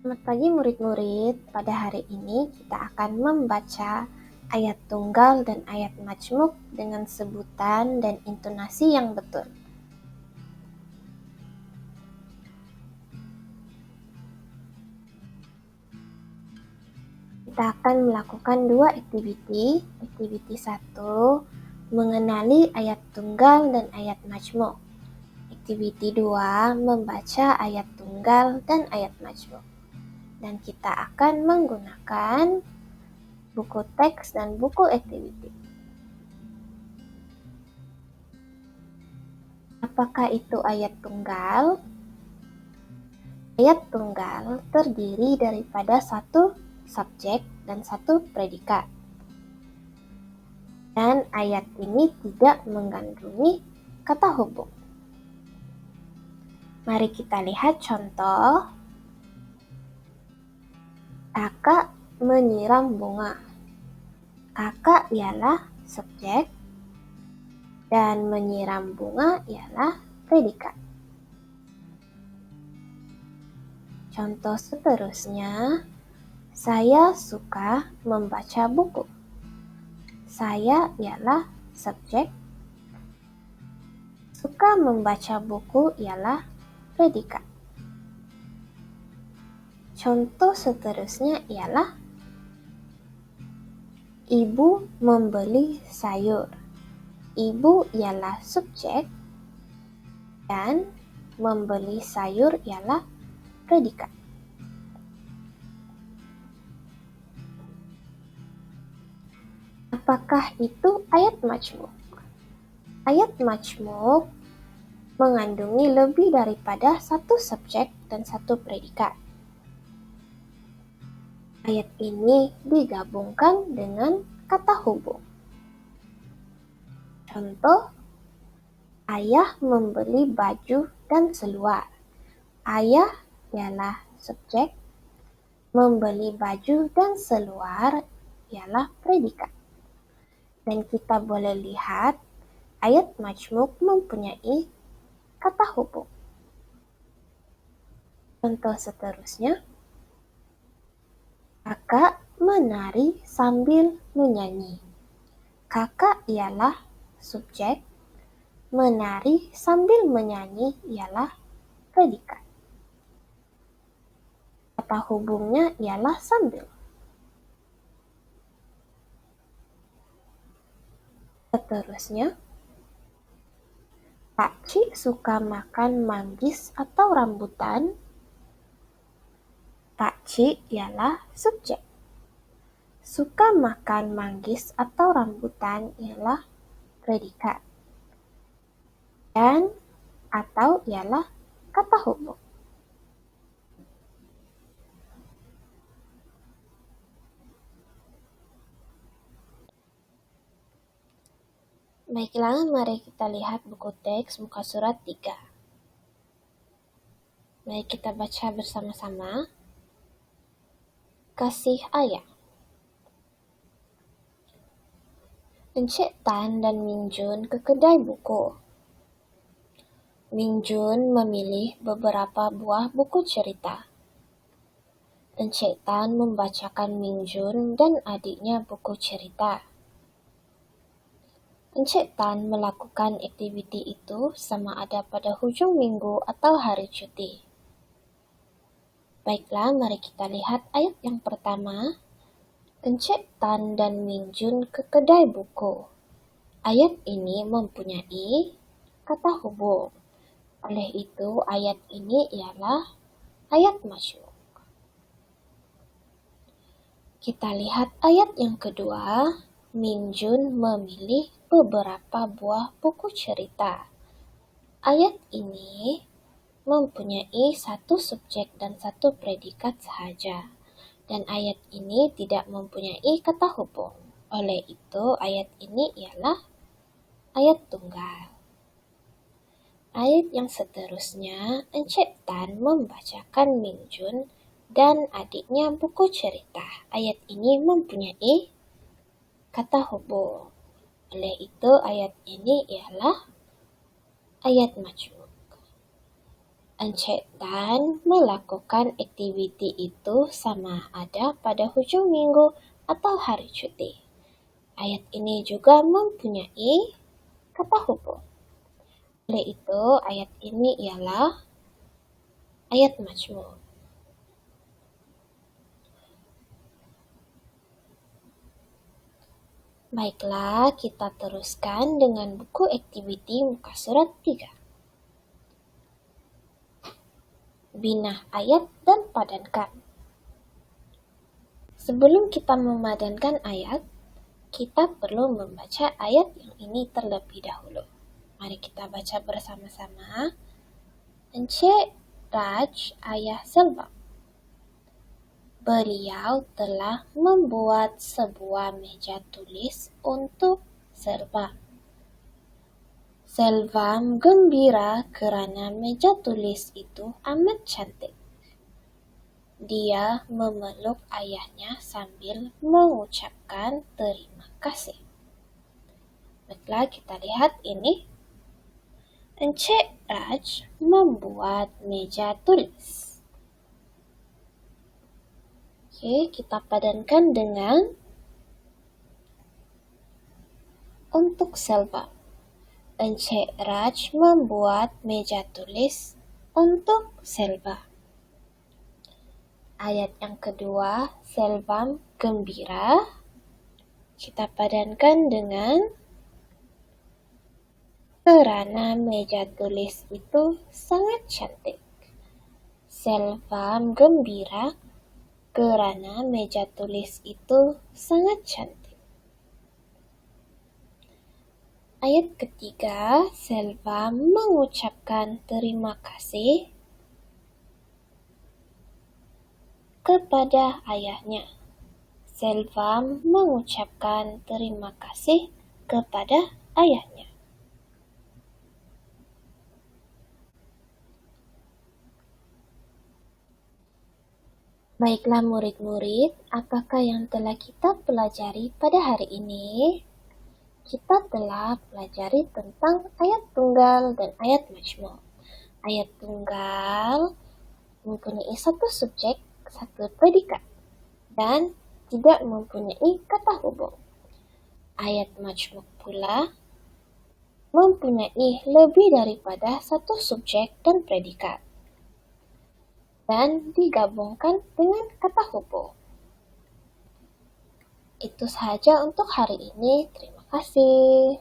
Selamat pagi murid-murid. Pada hari ini kita akan membaca ayat tunggal dan ayat majmuk dengan sebutan dan intonasi yang betul. Kita akan melakukan dua aktiviti. Aktiviti 1, mengenali ayat tunggal dan ayat majmuk. Aktiviti 2, membaca ayat tunggal dan ayat majmuk. Dan kita akan menggunakan buku teks dan buku aktiviti. Apakah itu ayat tunggal? Ayat tunggal terdiri daripada satu subjek dan satu predikat. Dan ayat ini tidak mengandungi kata hubung. Mari kita lihat contoh. Kakak menyiram bunga. Kakak ialah subjek dan menyiram bunga ialah predikat. Contoh seterusnya, saya suka membaca buku. Saya ialah subjek. Suka membaca buku ialah predikat. Contoh seterusnya ialah ibu membeli sayur. Ibu ialah subjek dan membeli sayur ialah predikat. Apakah itu ayat majmuk? Ayat majmuk mengandungi lebih daripada satu subjek dan satu predikat. Ayat ini digabungkan dengan kata hubung. Contoh, ayah membeli baju dan seluar. Ayah ialah subjek, membeli baju dan seluar ialah predikat. Dan kita boleh lihat ayat majmuk mempunyai kata hubung. Contoh seterusnya, kakak menari sambil menyanyi. Kakak ialah subjek, menari sambil menyanyi ialah predikat. Kata hubungnya ialah sambil. Seterusnya, Pakcik suka makan manggis atau rambutan. Pakcik ialah subjek. Suka makan manggis atau rambutan ialah predikat. Dan atau ialah kata hubung. Baiklah, mari kita lihat buku teks muka surat 3. Mari kita baca bersama-sama. Kasih ayah. Encik Tan dan Ming Jun ke kedai buku. Ming Jun memilih beberapa buah buku cerita. Encik Tan membacakan Ming Jun dan adiknya buku cerita. Encik Tan melakukan aktiviti itu sama ada pada hujung minggu atau hari cuti. Baiklah, mari kita lihat ayat yang pertama. Encik Tan dan Ming Jun ke kedai buku. Ayat ini mempunyai kata hubung. Oleh itu, ayat ini ialah ayat majmuk. Kita lihat ayat yang kedua. Ming Jun memilih beberapa buah buku cerita. Ayat ini mempunyai satu subjek dan satu predikat sahaja. Dan ayat ini tidak mempunyai kata hubung. Oleh itu, ayat ini ialah ayat tunggal. Ayat yang seterusnya, Encik Tan membacakan Ming Jun dan adiknya buku cerita. Ayat ini mempunyai kata hubung. Oleh itu, ayat ini ialah ayat majmuk. Ence dan melakukan aktiviti itu sama ada pada hujung minggu atau hari cuti. Ayat ini juga mempunyai kata hubung. Oleh itu, ayat ini ialah ayat majmuk. Baiklah, kita teruskan dengan buku aktiviti muka surat 3. Binah ayat dan padankan. Sebelum kita memadankan ayat, kita perlu membaca ayat yang ini terlebih dahulu. Mari kita baca bersama-sama. Ence Raj ayah Selbam. Beliau telah membuat sebuah meja tulis untuk Selbam. Selbam gembira karena meja tulis itu amat cantik. Dia memeluk ayahnya sambil mengucapkan terima kasih. Baiklah, kita lihat ini. Ence Raj membuat meja tulis. Oke, kita padankan dengan untuk Selbam. Ence Raj membuat meja tulis untuk Selbam. Ayat yang kedua, Selbam gembira. Kita padankan dengan karena meja tulis itu sangat cantik. Selbam gembira karena meja tulis itu sangat cantik. Ayat ketiga, Selbam mengucapkan terima kasih kepada ayahnya. Selbam mengucapkan terima kasih kepada ayahnya. Baiklah murid-murid, apakah yang telah kita pelajari pada hari ini? Kita telah pelajari tentang ayat tunggal dan ayat majmuk. Ayat tunggal mempunyai satu subjek, satu predikat, dan tidak mempunyai kata hubung. Ayat majmuk pula mempunyai lebih daripada satu subjek dan predikat, dan digabungkan dengan kata hubung. Itu sahaja untuk hari ini. Terima kasih.